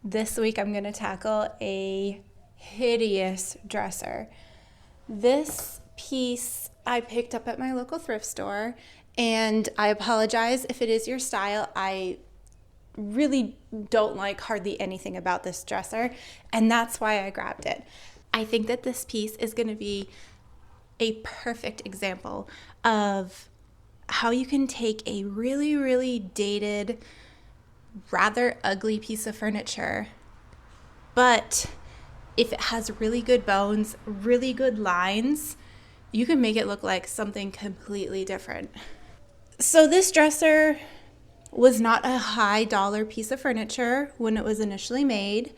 This week I'm going to tackle a hideous dresser. This piece I picked up at my local thrift store, and I apologize if it is your style. I really don't like hardly anything about this dresser, and that's why I grabbed it. I think that this piece is going to be a perfect example of how you can take a really, really dated, rather ugly piece of furniture, but if it has really good bones, really good lines, you can make it look like something completely different. So this dresser was not a high dollar piece of furniture when it was initially made.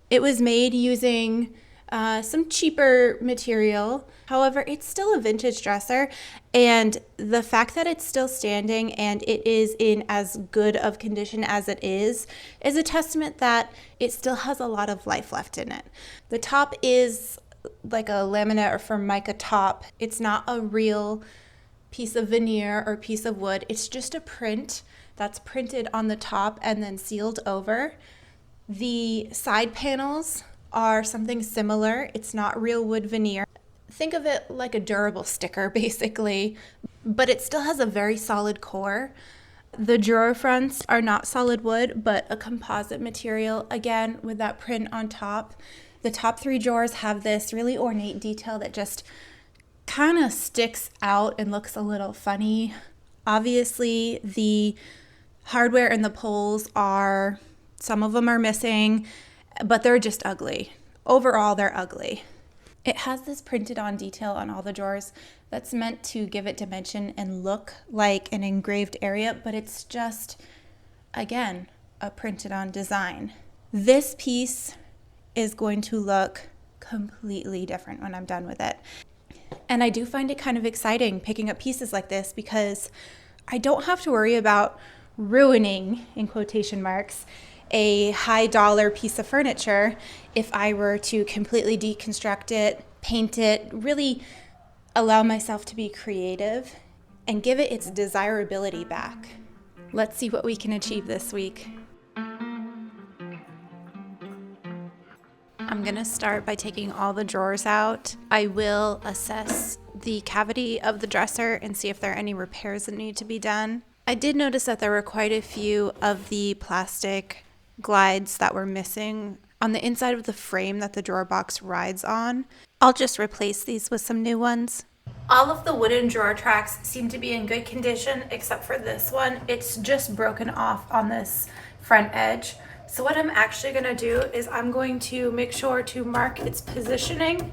It was made using some cheaper material. However, it's still a vintage dresser, and the fact that it's still standing and it is in as good of condition as it is a testament that it still has a lot of life left in it. The top is like a laminate or Formica top. It's not a real piece of veneer or piece of wood. It's just a print that's printed on the top and then sealed over. The side panels are something similar. It's not real wood veneer. Think of it like a durable sticker, basically, but it still has a very solid core. The drawer fronts are not solid wood, but a composite material, again, with that print on top. The top three drawers have this really ornate detail that just kind of sticks out and looks a little funny. Obviously, the hardware and the poles some of them are missing, but they're just ugly. Overall, they're ugly. It has this printed on detail on all the drawers that's meant to give it dimension and look like an engraved area, but it's just, again, a printed on design. This piece is going to look completely different when I'm done with it. And I do find it kind of exciting picking up pieces like this because I don't have to worry about ruining, in quotation marks, a high dollar piece of furniture if I were to completely deconstruct it, paint it, really allow myself to be creative and give it its desirability back. Let's see what we can achieve this week. I'm going to start by taking all the drawers out. I will assess the cavity of the dresser and see if there are any repairs that need to be done. I did notice that there were quite a few of the plastic glides that were missing on the inside of the frame that the drawer box rides on. I'll just replace these with some new ones. All of the wooden drawer tracks seem to be in good condition except for this one. It's just broken off on this front edge. So what I'm actually going to do is I'm going to make sure to mark its positioning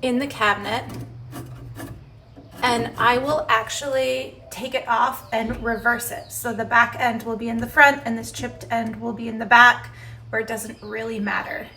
in the cabinet, and I will actually take it off and reverse it. So the back end will be in the front and this chipped end will be in the back, where it doesn't really matter.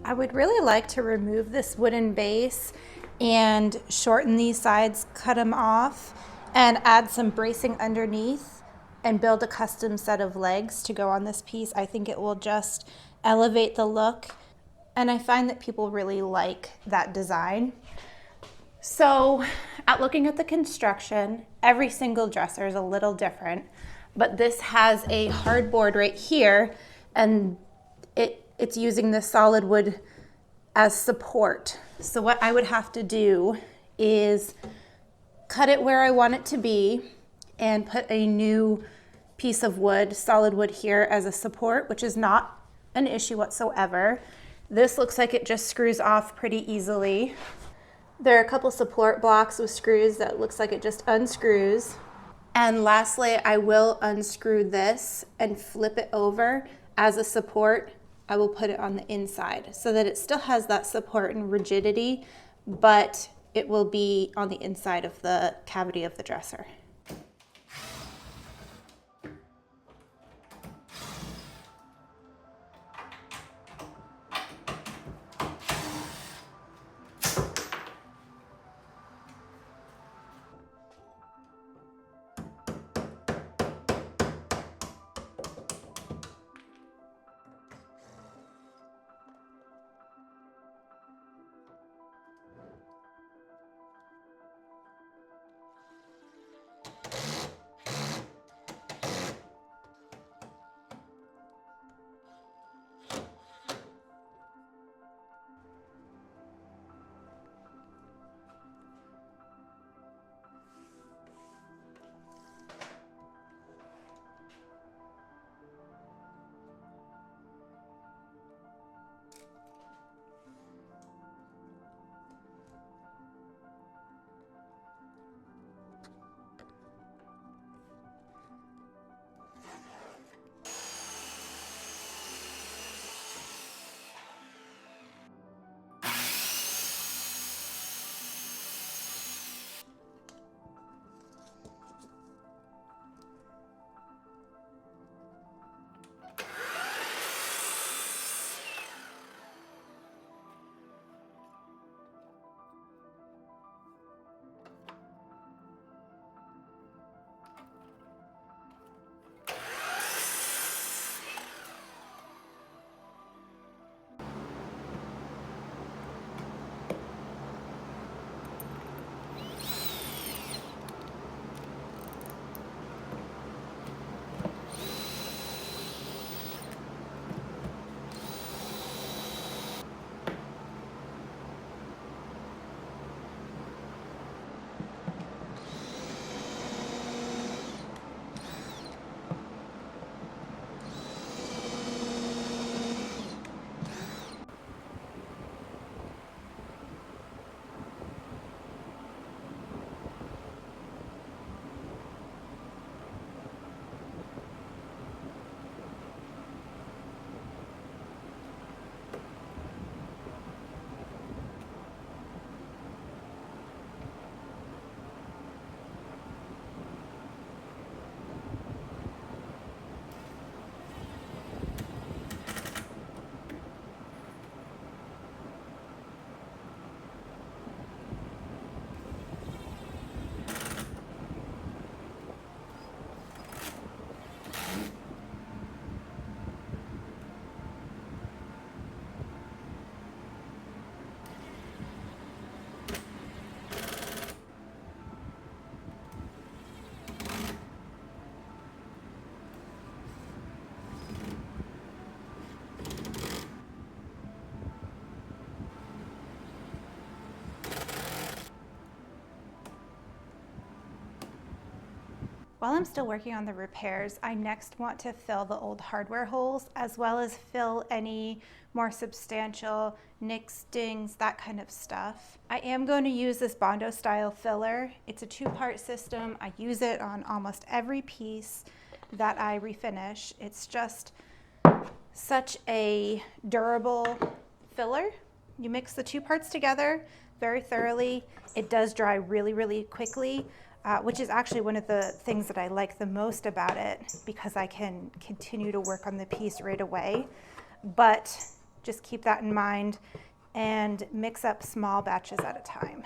I would really like to remove this wooden base and shorten these sides, cut them off, and add some bracing underneath and build a custom set of legs to go on this piece. I think it will just elevate the look, and I find that people really like that design. So at looking at the construction, every single dresser is a little different, but this has a hardboard right here, and it's using this solid wood as support. So what I would have to do is cut it where I want it to be and put a new piece of wood, solid wood here as a support, which is not an issue whatsoever. This looks like it just screws off pretty easily. There are a couple support blocks with screws that looks like it just unscrews. And lastly, I will unscrew this and flip it over as a support. I will put it on the inside so that it still has that support and rigidity, but it will be on the inside of the cavity of the dresser. While I'm still working on the repairs, I next want to fill the old hardware holes as well as fill any more substantial nicks, dings, that kind of stuff. I am going to use this Bondo style filler. It's a two-part system. I use it on almost every piece that I refinish. It's just such a durable filler. You mix the two parts together very thoroughly. It does dry really, really quickly. Which is actually one of the things that I like the most about it, because I can continue to work on the piece right away. But Just keep that in mind and mix up small batches at a time.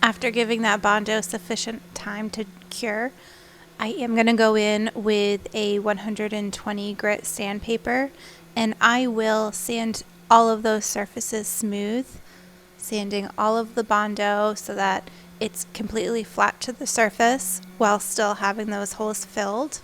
After giving that Bondo sufficient time to cure, I am going to go in with a 120 grit sandpaper, and I will sand all of those surfaces smooth, sanding all of the Bondo so that it's completely flat to the surface while still having those holes filled.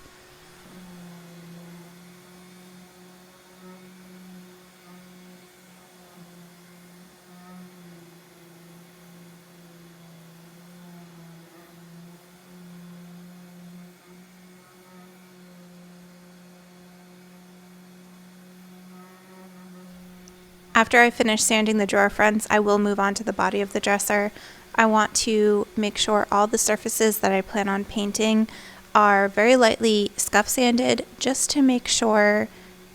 After I finish sanding the drawer fronts, I will move on to the body of the dresser. I want to make sure all the surfaces that I plan on painting are very lightly scuff sanded, just to make sure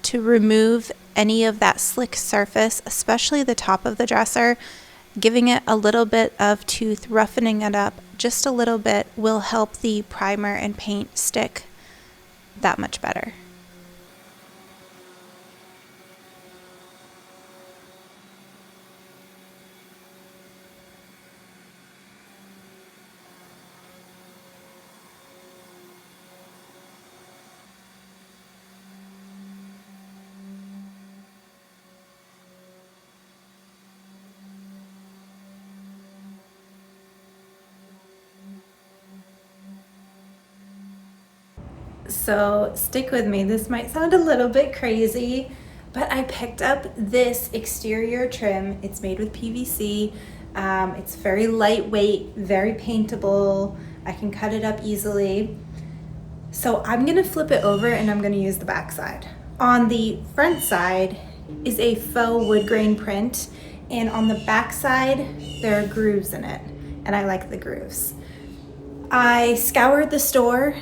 to remove any of that slick surface, especially the top of the dresser. Giving it a little bit of tooth, roughening it up just a little bit, will help the primer and paint stick that much better. So stick with me. This might sound a little bit crazy, but I picked up this exterior trim. It's made with PVC. It's very lightweight, very paintable. I can cut it up easily. So I'm gonna flip it over and I'm gonna use the back side. On the front side is a faux wood grain print, and on the back side, there are grooves in it, and I like the grooves. I scoured the store,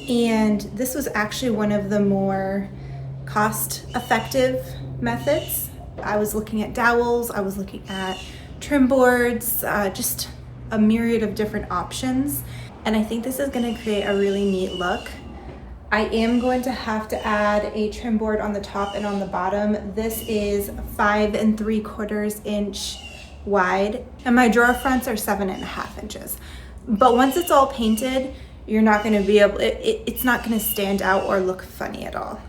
and this was actually one of the more cost-effective methods. I was looking at dowels, I was looking at trim boards, just a myriad of different options. And I think this is gonna create a really neat look. I am going to have to add a trim board on the top and on the bottom. This is 5 3/4 inch wide, and my drawer fronts are 7.5 inches. But once it's all painted, you're not going to be able, it's not going to stand out or look funny at all.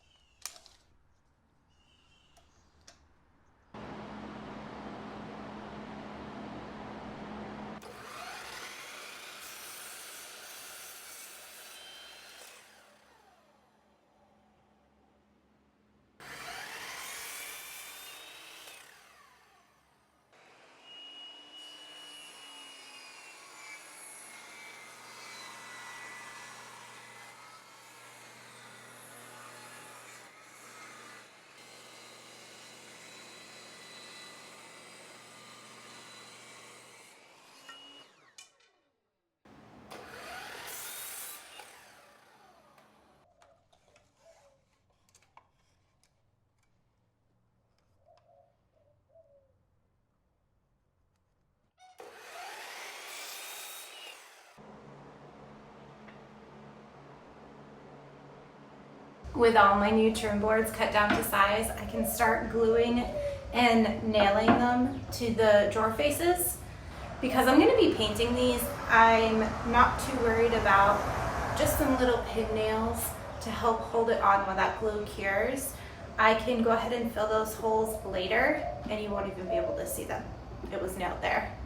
With all my new trim boards cut down to size, I can start gluing and nailing them to the drawer faces. Because I'm going to be painting these, I'm not too worried about just some little pin nails to help hold it on while that glue cures. I can go ahead and fill those holes later and you won't even be able to see them. It was nailed there.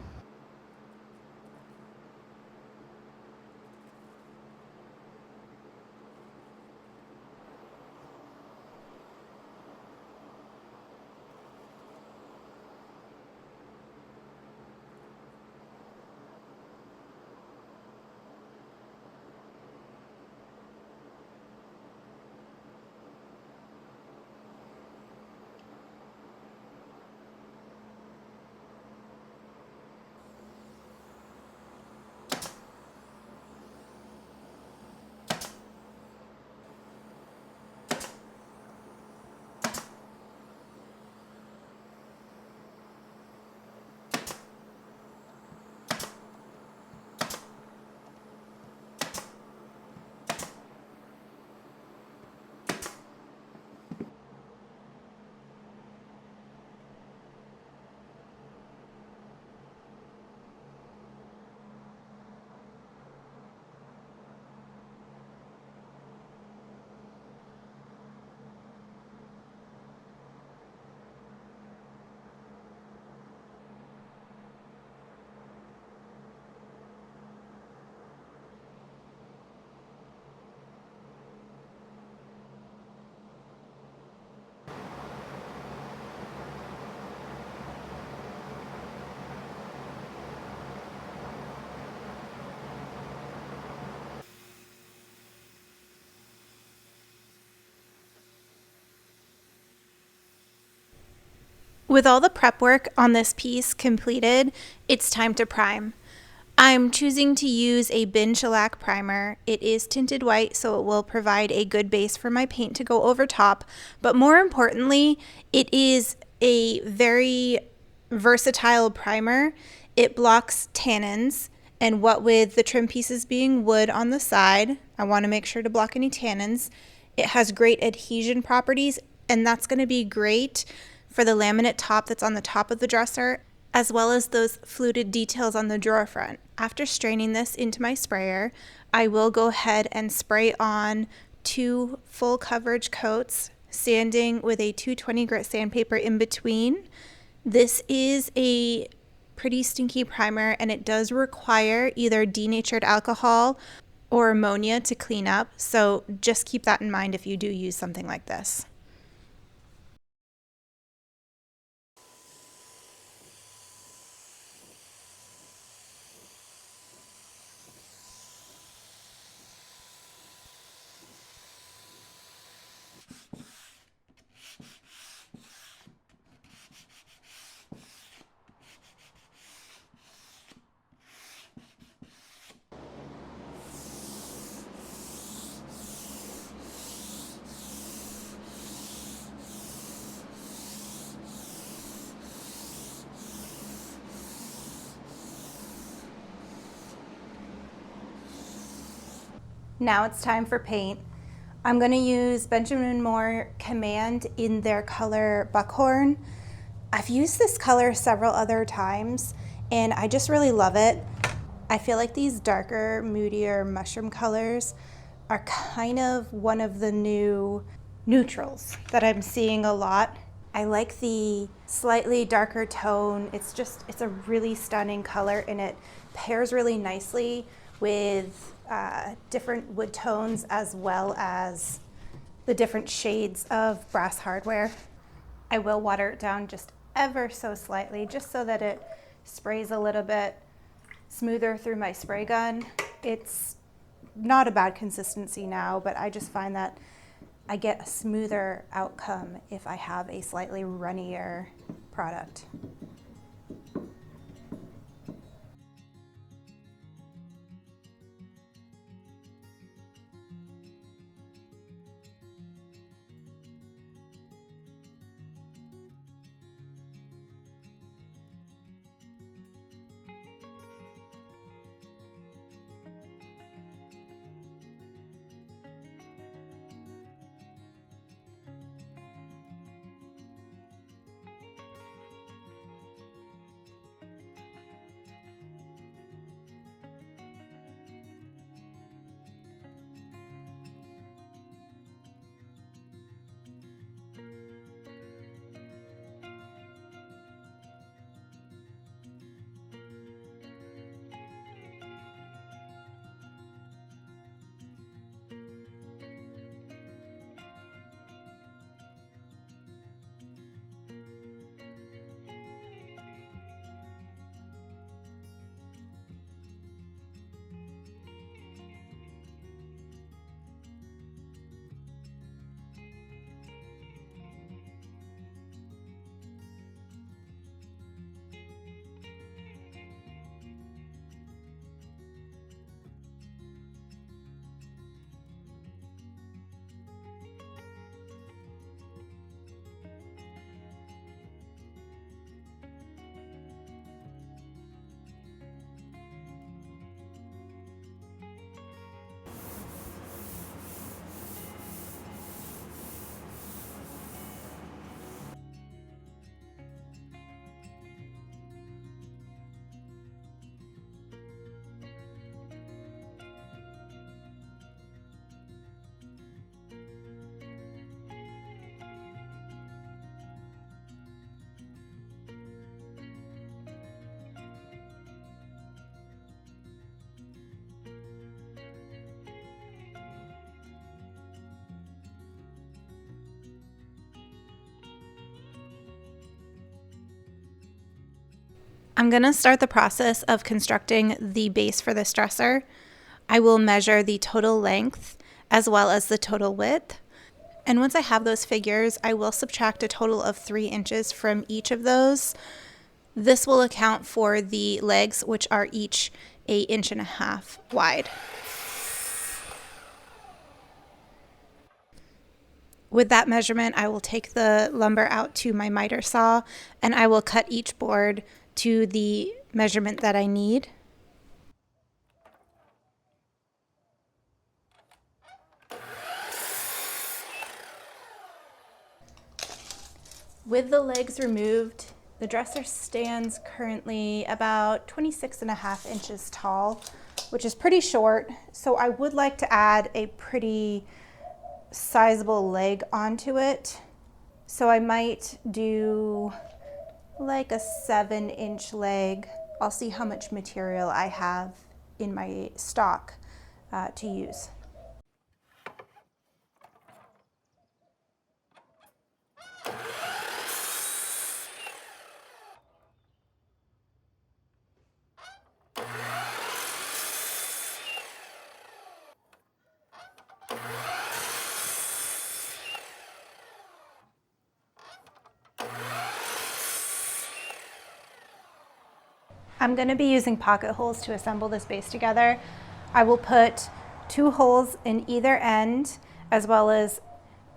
With all the prep work on this piece completed, it's time to prime. I'm choosing to use a bin shellac primer. It is tinted white, so it will provide a good base for my paint to go over top. But more importantly, it is a very versatile primer. It blocks tannins, and what with the trim pieces being wood on the side, I want to make sure to block any tannins. It has great adhesion properties, and that's going to be great for the laminate top that's on the top of the dresser, as well as those fluted details on the drawer front. After straining this into my sprayer, I will go ahead and spray on 2 full coverage coats, sanding with a 220 grit sandpaper in between. This is a pretty stinky primer, and it does require either denatured alcohol or ammonia to clean up, so just keep that in mind if you do use something like this. Now it's time for paint. I'm going to use Benjamin Moore Command in their color Buckhorn. I've used this color several other times and I just really love it. I feel like these darker, moodier mushroom colors are kind of one of the new neutrals that I'm seeing a lot. I like the slightly darker tone. It's a really stunning color, and it pairs really nicely with different wood tones as well as the different shades of brass hardware. I will water it down just ever so slightly, just so that it sprays a little bit smoother through my spray gun. It's not a bad consistency now, but I just find that I get a smoother outcome if I have a slightly runnier product. I'm going to start the process of constructing the base for this dresser. I will measure the total length as well as the total width. And once I have those figures, I will subtract a total of 3 inches from each of those. This will account for the legs, which are each 1.5 inches wide. With that measurement, I will take the lumber out to my miter saw and I will cut each board to the measurement that I need. With the legs removed, the dresser stands currently about 26.5 inches tall, which is pretty short. So I would like to add a pretty sizable leg onto it. So I might do like a 7-inch leg. I'll see how much material I have in my stock to use. I'm going to be using pocket holes to assemble this base together. I will put 2 holes in either end, as well as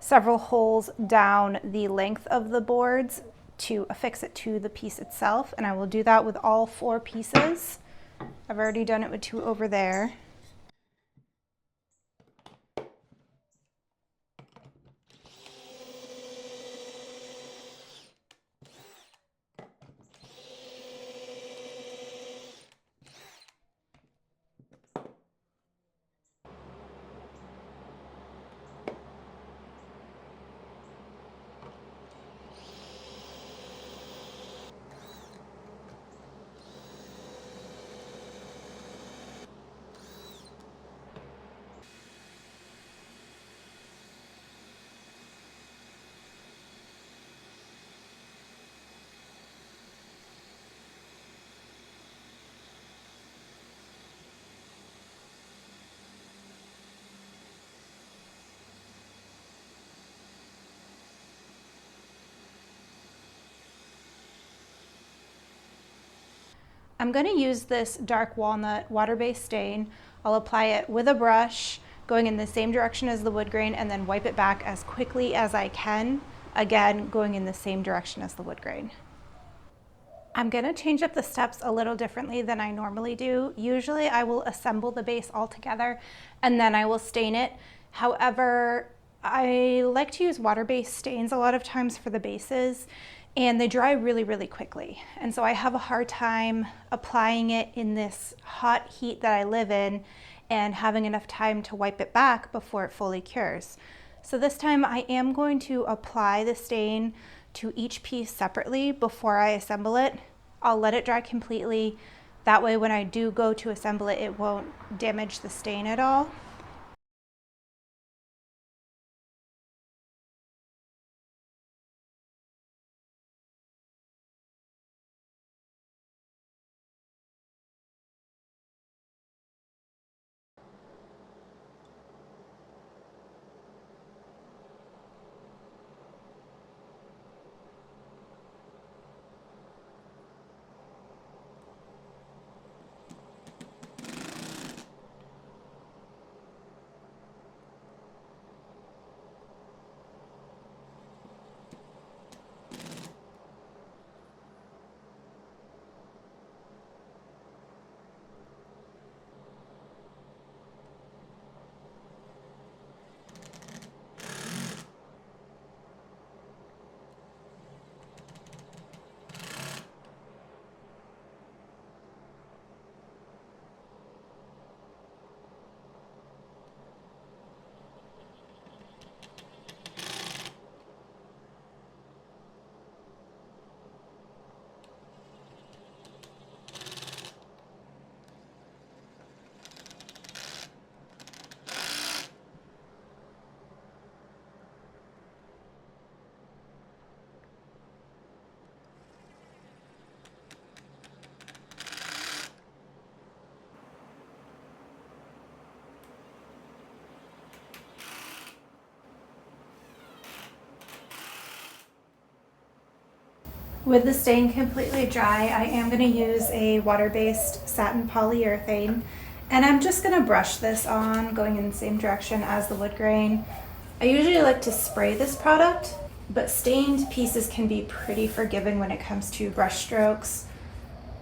several holes down the length of the boards to affix it to the piece itself, and I will do that with all 4 pieces. I've already done it with 2 over there. I'm going to use this dark walnut water-based stain. I'll apply it with a brush, going in the same direction as the wood grain, and then wipe it back as quickly as I can, again going in the same direction as the wood grain. I'm going to change up the steps a little differently than I normally do. Usually I will assemble the base all together and then I will stain it. However, I like to use water-based stains a lot of times for the bases, and they dry really, really quickly. And so I have a hard time applying it in this hot heat that I live in and having enough time to wipe it back before it fully cures. So this time I am going to apply the stain to each piece separately before I assemble it. I'll let it dry completely. That way when I do go to assemble it, it won't damage the stain at all. With the stain completely dry, I am going to use a water-based satin polyurethane, and I'm just going to brush this on, going in the same direction as the wood grain. I usually like to spray this product, but stained pieces can be pretty forgiving when it comes to brush strokes.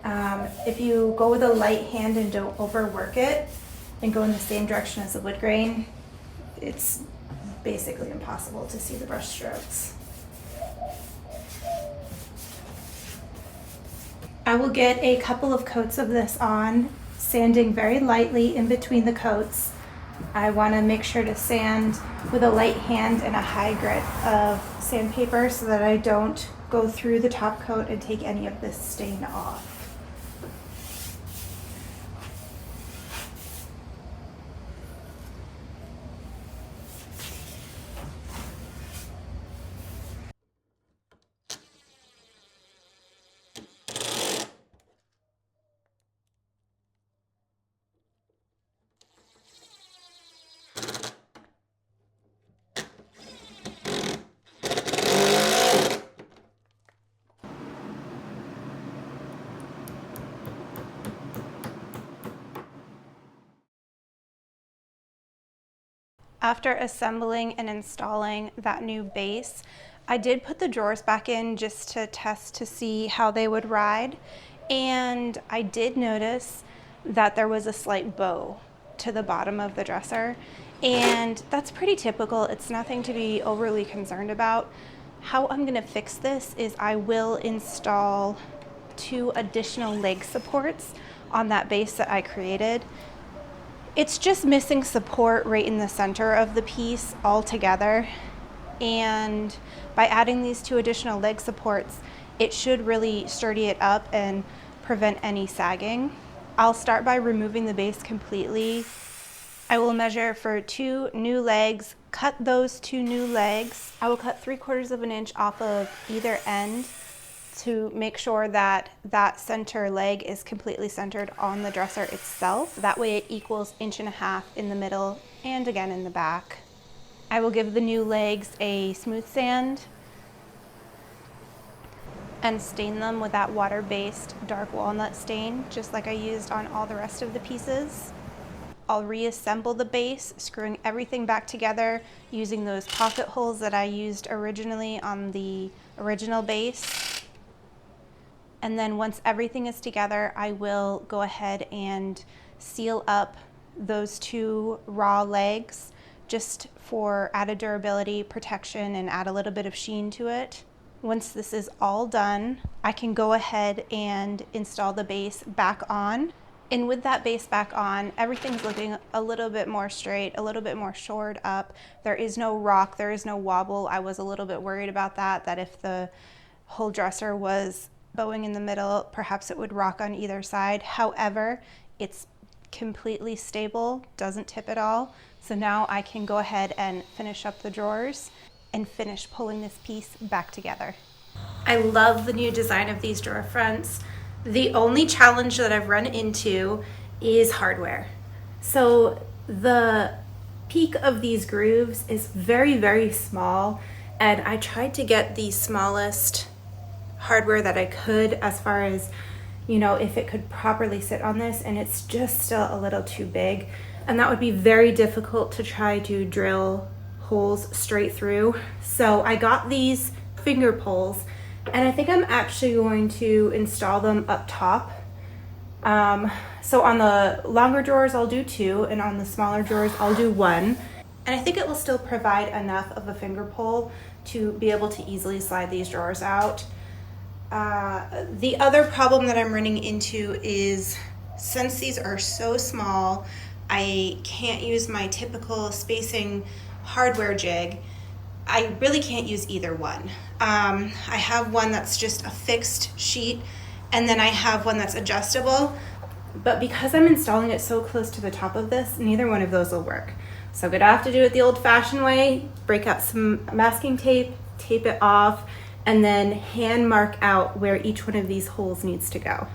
If you go with a light hand and don't overwork it and go in the same direction as the wood grain, it's basically impossible to see the brush strokes. I will get a couple of coats of this on, sanding very lightly in between the coats. I want to make sure to sand with a light hand and a high grit of sandpaper so that I don't go through the top coat and take any of this stain off. After assembling and installing that new base, I did put the drawers back in just to test to see how they would ride. And I did notice that there was a slight bow to the bottom of the dresser. And that's pretty typical. It's nothing to be overly concerned about. How I'm gonna fix this is I will install 2 additional leg supports on that base that I created. It's just missing support right in the center of the piece altogether. And by adding these 2 additional leg supports, it should really sturdy it up and prevent any sagging. I'll start by removing the base completely. I will measure for 2 new legs, cut those 2 new legs. I will cut 3/4 of an inch off of either end to make sure that that center leg is completely centered on the dresser itself. That way it equals 1.5 inches in the middle and again in the back. I will give the new legs a smooth sand and stain them with that water-based dark walnut stain, just like I used on all the rest of the pieces. I'll reassemble the base, screwing everything back together using those pocket holes that I used originally on the original base. And then once everything is together, I will go ahead and seal up those 2 raw legs just for added durability, protection, and add a little bit of sheen to it. Once this is all done, I can go ahead and install the base back on. And with that base back on, everything's looking a little bit more straight, a little bit more shored up. There is no rock, there is no wobble. I was a little bit worried about that if the whole dresser was bowing in the middle, perhaps it would rock on either side. However, it's completely stable, doesn't tip at all. So now I can go ahead and finish up the drawers and finish pulling this piece back together. I love the new design of these drawer fronts. The only challenge that I've run into is hardware. So the peak of these grooves is very, very small, and I tried to get the smallest hardware that I could as far as, you know, if it could properly sit on this, and it's just still a little too big, and that would be very difficult to try to drill holes straight through. So I got these finger pulls, and I think I'm actually going to install them up top. So on the longer drawers I'll do 2, and on the smaller drawers I'll do 1. And I think it will still provide enough of a finger pull to be able to easily slide these drawers out. The other problem that I'm running into is, since these are so small, I can't use my typical spacing hardware jig. I really can't use either one. I have one that's just a fixed sheet, and then I have one that's adjustable. But because I'm installing it so close to the top of this, neither one of those will work. So I'm gonna have to do it the old-fashioned way, break out some masking tape, tape it off, and then hand mark out where each one of these holes needs to go.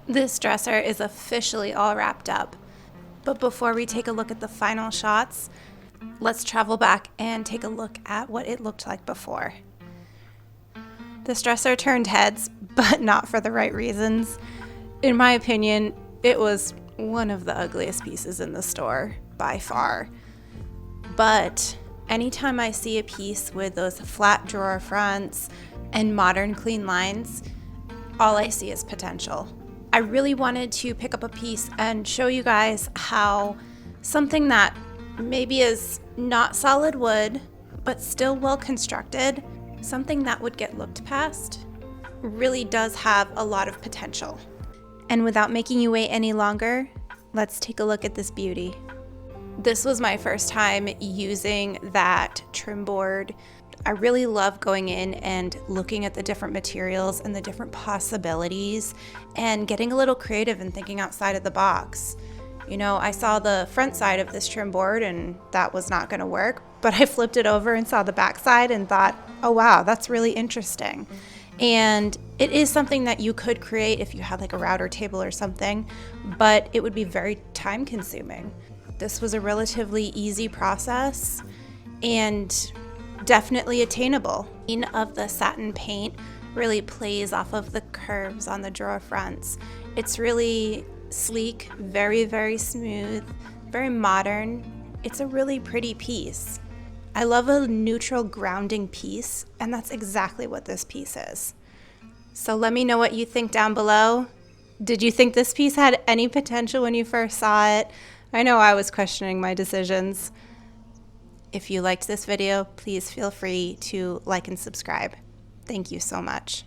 This dresser is officially all wrapped up. But before we take a look at the final shots, let's travel back and take a look at what it looked like before. This dresser turned heads, but not for the right reasons. In my opinion, it was one of the ugliest pieces in the store, by far. But anytime I see a piece with those flat drawer fronts and modern clean lines, all I see is potential. I really wanted to pick up a piece and show you guys how something that maybe is not solid wood, but still well constructed, something that would get looked past, really does have a lot of potential. And without making you wait any longer, let's take a look at this beauty. This was my first time using that trim board. I really love going in and looking at the different materials and the different possibilities and getting a little creative and thinking outside of the box. You know, I saw the front side of this trim board and that was not going to work, but I flipped it over and saw the back side and thought, oh wow, that's really interesting. And it is something that you could create if you had like a router table or something, but it would be very time consuming. This was a relatively easy process and definitely attainable. Of the satin paint really plays off of the curves on the drawer fronts. It's really sleek, very, very smooth, very modern. It's a really pretty piece. I love a neutral grounding piece, and that's exactly what this piece is. So let me know what you think down below. Did you think this piece had any potential when you first saw it? I know I was questioning my decisions. If you liked this video, please feel free to like and subscribe. Thank you so much.